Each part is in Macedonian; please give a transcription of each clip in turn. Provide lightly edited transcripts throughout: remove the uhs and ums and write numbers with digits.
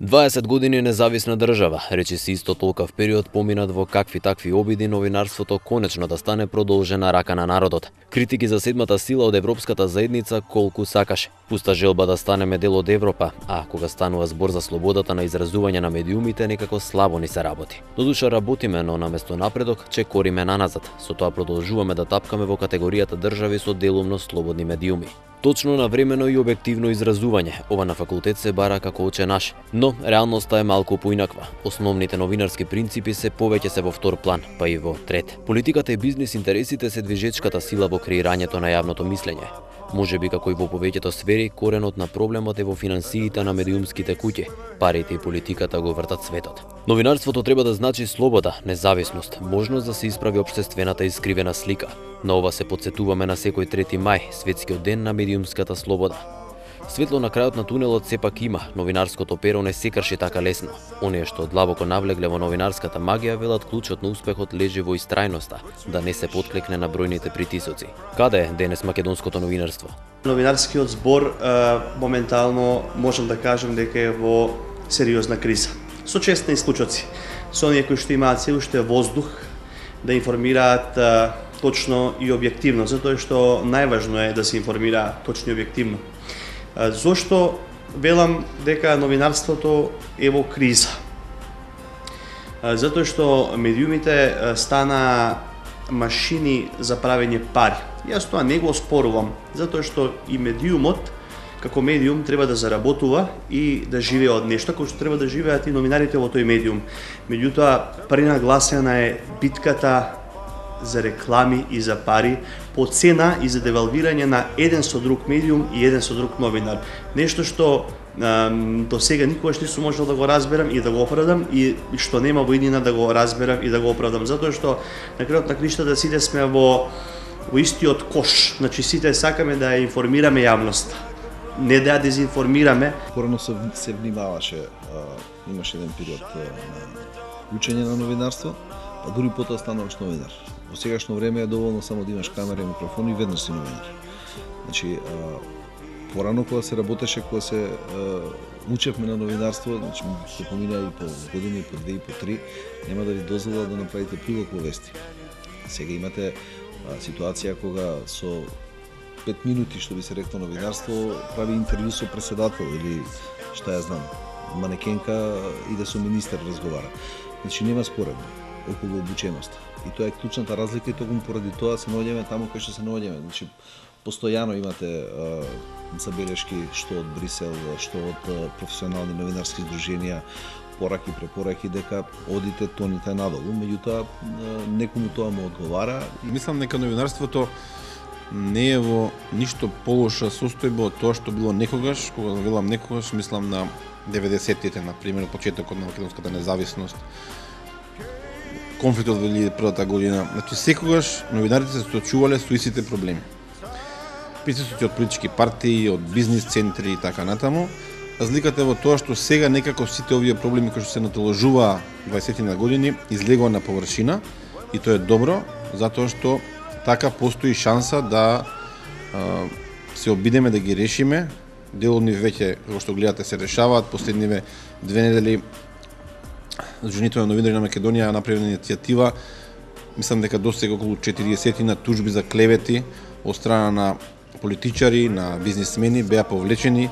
20 години независна држава, речиси исто толкав период поминат во какви такви обиди новинарството конечно да стане продолжена рака на народот. Критики за седмата сила од Европската заедница колку сакаше. Пуста желба да станеме дел од Европа, а кога станува збор за слободата на изразување на медиумите, некако слабо ни се работи. Додуша работиме, но наместо напредок, чекориме наназад. Со тоа продолжуваме да тапкаме во категоријата држави со делумно слободни медиуми. Точно, навремено и објективно изразување, ова на факултет се бара како оче наш. Но реалноста е малку поинаква. Основните новинарски принципи се повеќе се во втор план, па и во трет. Политиката и бизнис интересите се движечката сила во креирањето на јавното мислење. Можеби како и во повеќето сфери, коренот на проблемот е во финансиите на медиумските куќи. Парите и политиката го вртат светот. Новинарството треба да значи слобода, независност, можност да се исправи општествената искривена слика. На ова се потсетуваме на секој 3 мај, светскиот ден на медиумската слобода. Светло на крајот на тунелот сепак има, новинарското перо не се крши така лесно. Оние што длабоко навлегле во новинарската магија велат клучот на успехот лежи во истрајноста, да не се потклекне на бројните притисоци. Каде е денес македонското новинарство? Новинарскиот збор моментално можам да кажам дека е во сериозна криза. Со честни исклучоци. Со оние кои што имаат се уште воздух да информираат точно и објективно, затоа што најважно е да се информира точно и објективно. Зошто велам дека новинарството е во криза? Затоа што медиумите стана машини за правење пари. Јас тоа не го оспорувам, затоа што и медиумот како медиум треба да заработува и да живее од нешто, како што треба да живеат и новинарите во тој медиум. Меѓутоа, пренагласена е битката за реклами и за пари, по цена и за девалвирање на еден со друг медиум и еден со друг новинар. Нешто што до сега никогаш не сум можел да го разберам и да го оправдам и што нема во иднина да го разберам и да го оправдам, затоа што на крајот на криштата сите сме во истиот кош. Значи сите сакаме да ја информираме јавноста, не да ја дезинформираме. Порано се внимаваше, имаше еден период на учење на новинарство, па дури потоа стануваш новинар. Во сегашно време е доволно само да имаш камера и микрофон и веднаш си новинар. Значи, порано кога се работеше, кога се учевме на новинарство, значи се помина и по години, и по 2 и по 3, нема да ви дозвола да направите прилог во вести. Сега имате ситуација кога со 5 минути, што би се рекло новинарство, прави интервју со председател или што ја знам, манекенка иде со министер разговара. Значи нема споредба околу обученост. И тоа е клучната разлика и токму поради тоа се наоѓаме таму кај што се наоѓаме. Значи постојано имате забелешки што од Брисел, што од професионални новинарски здруженија, пораки, препораки дека одите тоните надолу, меѓутоа некому тоа му одговара. Мислам дека новинарството не е во ништо полоша состојба од тоа што било некогаш, кога велам некогаш, мислам на 90-тите, на пример, почетокот на македонската независност, конфликтот во 2001 година. Значи секогаш новинарите се соочувале со истите проблеми. Притисоци од политички партии, од бизнис центри и така натаму. Разликата е во тоа што сега некако сите овие проблеми кои што се натоложуваа 20 на години излегува на површина и тоа е добро, затоа што така постои шанса да се обидеме да ги решиме. Дел од нив веќе, како што гледате, се решаваат. Последниве 2 недели Сдруженијето на новинари на Македонија направи иницијатива, мислам дека досега околу 40 на тужби за клевети од страна на политичари, на бизнисмени беа повлечени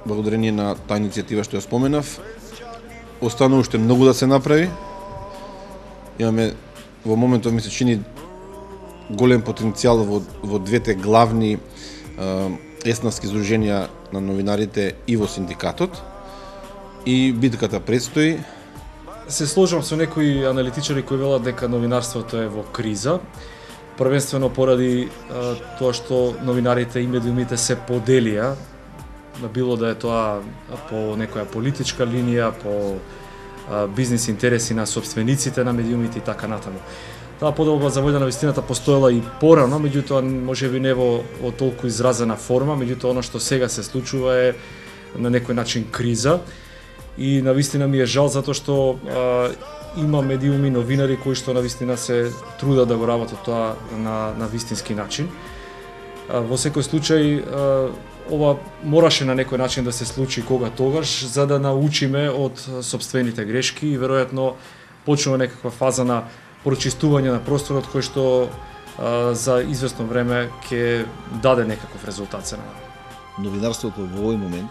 благодарение на таа иницијатива што ја споменав. Останува уште многу да се направи. Имаме во моментов ми се чини голем потенцијал во двете главни еснавски здруженија на новинарите и во синдикатот. И битката предстои. Се сложам со некои аналитичари кои велат дека новинарството е во криза, првенствено поради тоа што новинарите и медиумите се поделија, било да е тоа по некоја политичка линија, по бизнис интереси на собствениците на медиумите и така натаму. Таа поделба за војна на вистината постоела и порано, меѓутоа можеби не во толку изразена форма, меѓутоа она што сега се случува е на некој начин криза. И навистина ми е жал затоа што има медиуми, новинари кои што навистина се трудат да го работат тоа на вистински начин. Во секој случај ова мораше на некој начин да се случи кога тогаш, за да научиме од сопствените грешки и веројатно почнува некаква фаза на прочистување на просторот кој што за известно време ќе даде некаков резултат се надевам. Новинарството во овој момент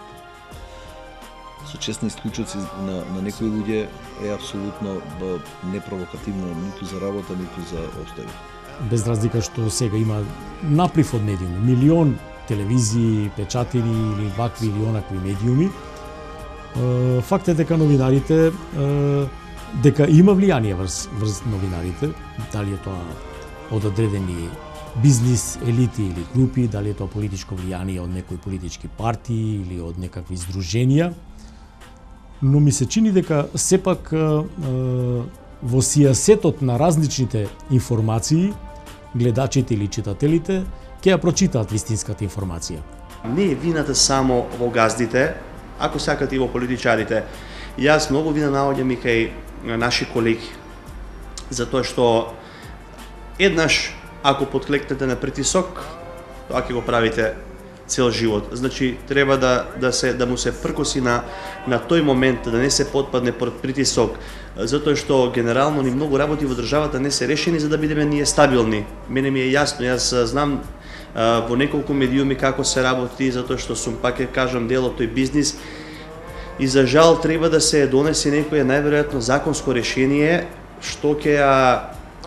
со честни исклучоци на некои луѓе е апсолутно непровокативно ниту за работа, ниту за обстави. Без разлика што сега има наплив од медиуми, милион телевизии, печатини или вакви или онакви медиуми, факт е дека новинарите, дека има влијание врз новинарите, дали е тоа од одредени бизнис елити или групи, дали е тоа политичко влијание од некои политички партии или од некакви здруженија, но ми се чини дека сепак во сијасетот на различните информации, гледачите или читателите ќе ја прочитаат вистинската информација. Не е вината само во газдите, ако сакате и во политичарите. Јас многу вина наоѓам и кај наши колеги, затоа што еднаш ако подклекнете на притисок, тоа ќе го правите цел живот. Значи треба да му се пркоси на тој момент, да не се потпадне под притисок, затоа што генерално ни многу работи во државата не се решени за да бидеме ние стабилни. Мене ми е јасно, јас знам во неколку медиуми како се работи, затоа што сум, пак ќе кажам, дел од тој бизнис и за жал треба да се донесе некое најверојатно законско решение што ќе ја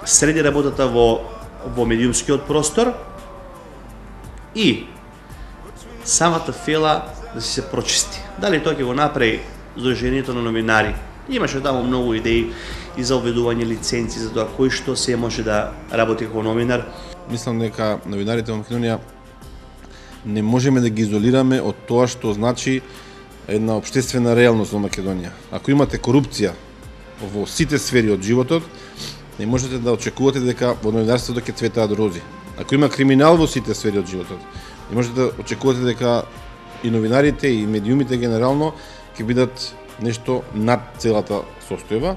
среди работата во медиумскиот простор и самата фела да се прочисти. Дали тоа ќе го направи Сдруженијето на новинари? Имаше таму многу идеи и за оведување лиценци за тоа кој што се може да работи како новинар. Мислам дека новинарите во Македонија не можеме да ги изолираме од тоа што значи една општествена реалност во Македонија. Ако имате корупција во сите сфери од животот, не можете да очекувате дека во новинарството ќе цветаат рози. Ако има криминал во сите сфери од животот, не можете да очекувате дека и новинарите и медиумите генерално ќе бидат нешто над целата состојба.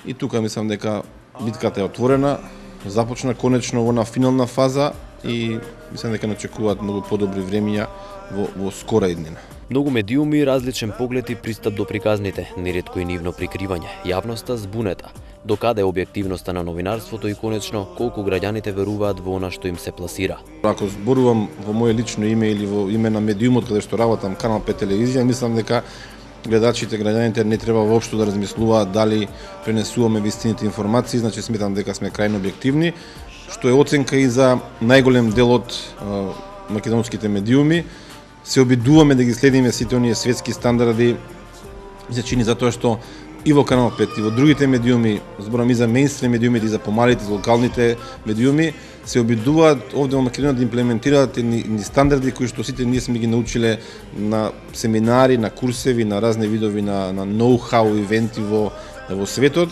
И тука мислам дека битката е отворена, започна конечно во на финална фаза и мислам дека не очекуваат многу подобри времиња во скора иднина. Многу медиуми, различен поглед и пристап до приказните, неретко и нивно прикривање, јавноста збунета. Докаде е објективноста на новинарството и конечно колку граѓаните веруваат во она што им се пласира. Ако зборувам во моје лично име или во име на медиумот каде што работам, Канал 5 телевизија, мислам дека гледачите, граѓаните не треба воопшто да размислуваат дали пренесуваме вистините информации, значи сметам дека сме крајно објективни, што е оценка и за најголем дел од македонските медиуми. Се обидуваме да ги следиме сите оние светски стандарди, се чини затоа што и во Канал 5 и во другите медиуми, зборам и за мејнстрим медиумите и за помалите, за локалните медиуми, се обидуваат овде во Македонија да имплементираат ни стандарди кои што сите ние сме ги научиле на семинари, на курсеви, на разни видови на ноу-хау ивенти во светот.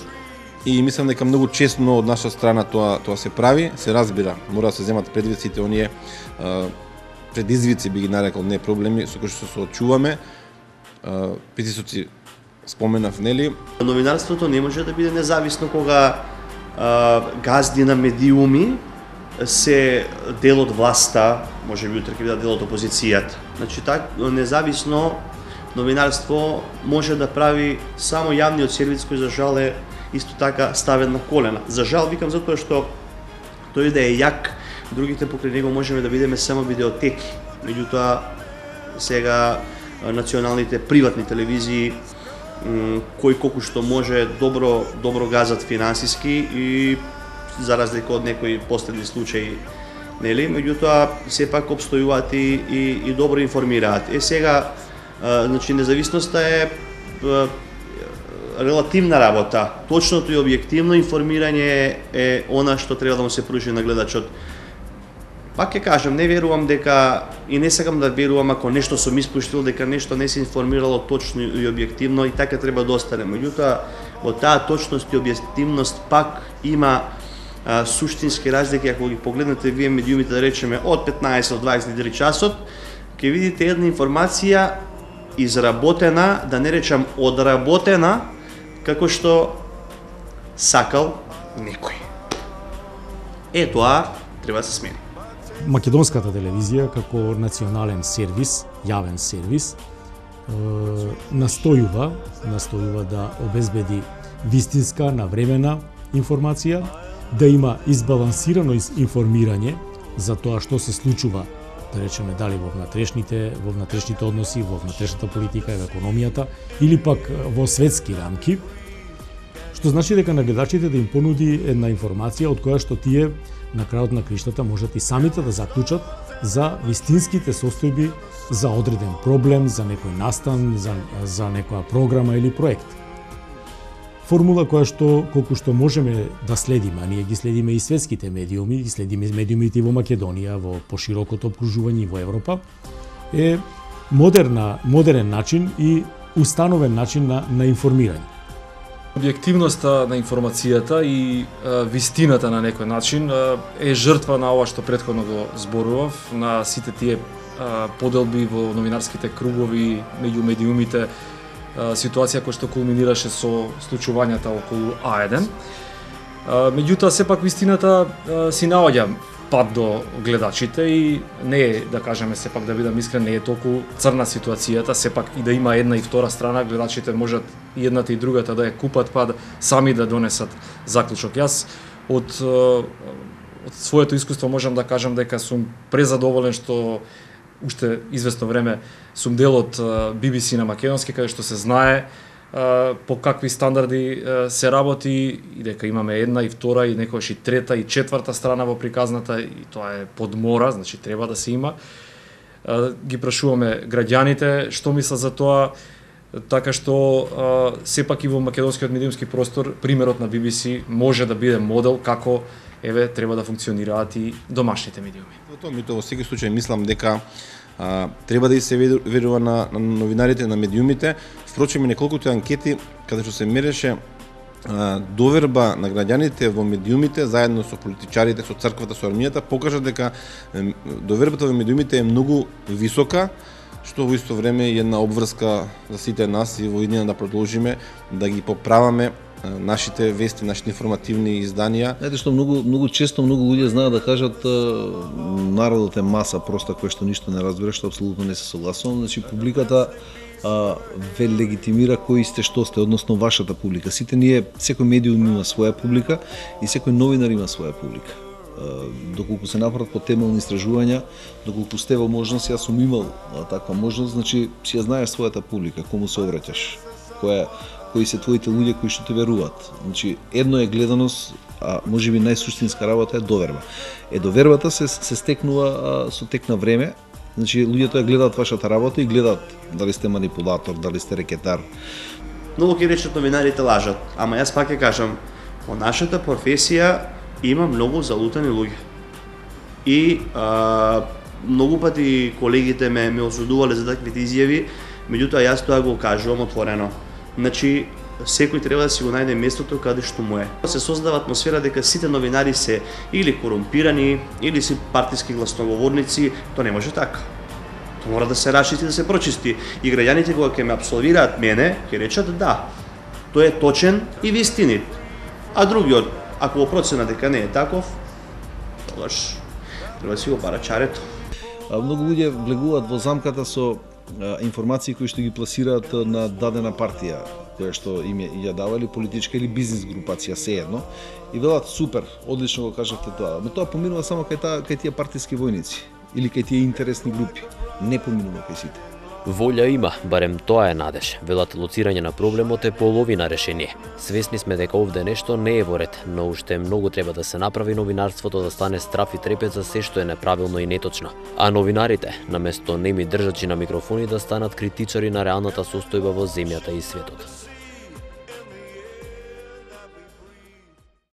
И мислам дека многу честно од наша страна тоа се прави, се разбира, мора да се земат предвид сите оние предизвици, би ги нарекол, не проблеми со кои што се очуваме. Притисоци споменав, нели? Новинарството не може да биде независно кога газди на медиуми се дел од власта, може би утре ќе бидат дел од опозицијата. Значи независно новинарство може да прави само јавниот сервис кој за жал е исто така ставен на колена. За жал викам затоа што тој да е як, другите покрај него можеме да видиме само видеотеки. Меѓутоа сега националните приватни телевизии кој колку што може добро газат финансиски и за разлика од некои последни случаи, нели, меѓутоа сепак опстојуваат и добро информираат. Сега значи независноста е релативна работа. Точното и објективно информирање е она што треба да му се пружи на гледачот. Пак ќе кажам, не верувам дека и не сакам да верувам ако нешто сум испуштил дека нешто не се информирало точно и објективно и така треба да остане. Меѓутоа, во таа точност и објективност пак има суштински разлики ако ги погледнете вие медиумите, да речеме од 15 до 23 часот, ќе видите една информација изработена, да не речам одработена, како што сакал некој. Тоа треба да се смени. македонската телевизија како национален сервис, јавен сервис, настојува да обезбеди вистинска, навремена информација, да има избалансирано информирање за тоа што се случува, да речеме дали во внатрешните односи, во внатрешната политика и во економијата, или пак во светски рамки, што значи дека на гледачите да им понуди една информација од која што тие на крајот на криштата можат и самите да заклучат за вистинските состојби за одреден проблем, за некој настан, за некоја програма или проект. Формула која што колку што можеме да следиме, а ние ги следиме и светските медиуми, ги следиме медиумите и во Македонија, во поширокото опкружување во Европа, е модерен начин и установен начин на информирање. Објективноста на информацијата и вистината на некој начин е жртва на ова што претходно го зборував, на сите тие поделби во новинарските кругови, меѓу медиумите, ситуација која што кулминираше со случувањата околу А1. Меѓутоа, сепак вистината си наоѓа пат до гледачите и не е, да кажеме, сепак да бидам искрен, не е толку црна ситуацијата, сепак и да има една и втора страна, гледачите можат и едната и другата да ја купат, па сами да донесат заклучок. Јас од своето искуство можам да кажам дека сум презадоволен што уште известно време сум дел од BBC на македонски, каде што се знае по какви стандарди се работи и дека имаме една и втора и некогаш и трета и четврта страна во приказната и тоа е подмора, значи треба да се има. Ги прашуваме граѓаните што мислат за тоа, така што сепак и во македонскиот медиумски простор примерот на BBC може да биде модел како треба да функционираат и домашните медиуми. Во секој случај мислам дека треба да и се верува на новинарите, на медиумите. Впрочем, и неколкуте анкети каде што се мереше доверба на граѓаните во медиумите заедно со политичарите, со црквата, со армијата, покажа дека довербата во медиумите е многу висока, што во исто време е една обврска за сите нас и во иднина да продолжиме да ги поправаме нашите вести, нашите информативни изданија. Знаете што многу често многу луѓе знаат да кажат народот е маса проста која што ништо не разбира, што апсолутно не се согласувам. Значи публиката ве легитимира кои сте, што сте, односно вашата публика. Сите ние, секој медиум има своја публика и секој новинар има своја публика. Доколку се направат потемелни истражувања, доколку сте во можност, јас сум имал таква можност, значи си ја знаеш својата публика, кому се обраќаш, кои се твоите луѓе кои што те веруваат. Значи, едно е гледаност, а можеби најсуштинска работа е доверба. Довербата се стекнува со тек на време. Значи, луѓето ја гледаат вашата работа и гледаат дали сте манипулатор, дали сте рекетар. Многу ќе речат новинарите лажат, ама јас пак ќе кажам, во нашата професија има многу залутани луѓе. И многу пати колегите ме осудувале за таквите изјави, меѓутоа јас тоа го кажувам отворено. Значи, секој треба да си го најде местото каде што му е. Се создава атмосфера дека сите новинари се или корумпирани, или се партиски гласноговорници, тоа не може така. Тоа мора да се расчисти, да се прочисти. И граѓаните кога ќе ме апсолвираат мене, ќе речат да, тој е точен и вистинит. А другиот, ако го процена дека не е таков, тогаш треба да си го бара чарето. Многу луѓе влегуваат во замката со информации кои што ги пласираат на дадена партија, која што им ја дава или политичка или бизнис групација, сеедно, и велат супер, одлично го кажавте тоа. Но тоа поминува само кај тие партиски војници или кај тие интересни групи, не поминува кај сите. Волја има, барем тоа е надеж. Велат лоцирање на проблемот е половина решение. Свесни сме дека овде нешто не е во ред, но уште многу треба да се направи новинарството да стане страф и трепет за се што е неправилно и неточно. А новинарите, наместо неми држачи на микрофони, да станат критичари на реалната состојба во земјата и светот.